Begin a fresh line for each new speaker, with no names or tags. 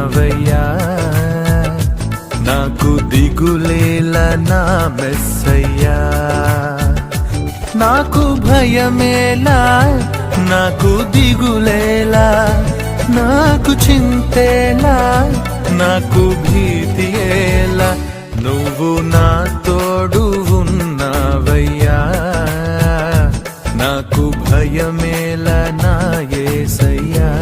ఉన్నావయ్యా. నాకు దిగులేలా నా మెస్సయ్యా. నాకు భయమేలా, నాకు దిగులేలా, నాకు చింతేలా, నాకు భీతియేలా, నువ్వు నా తోడు ఉన్నావయ్యా. నాకు భయమేలా నా యేసయ్యా.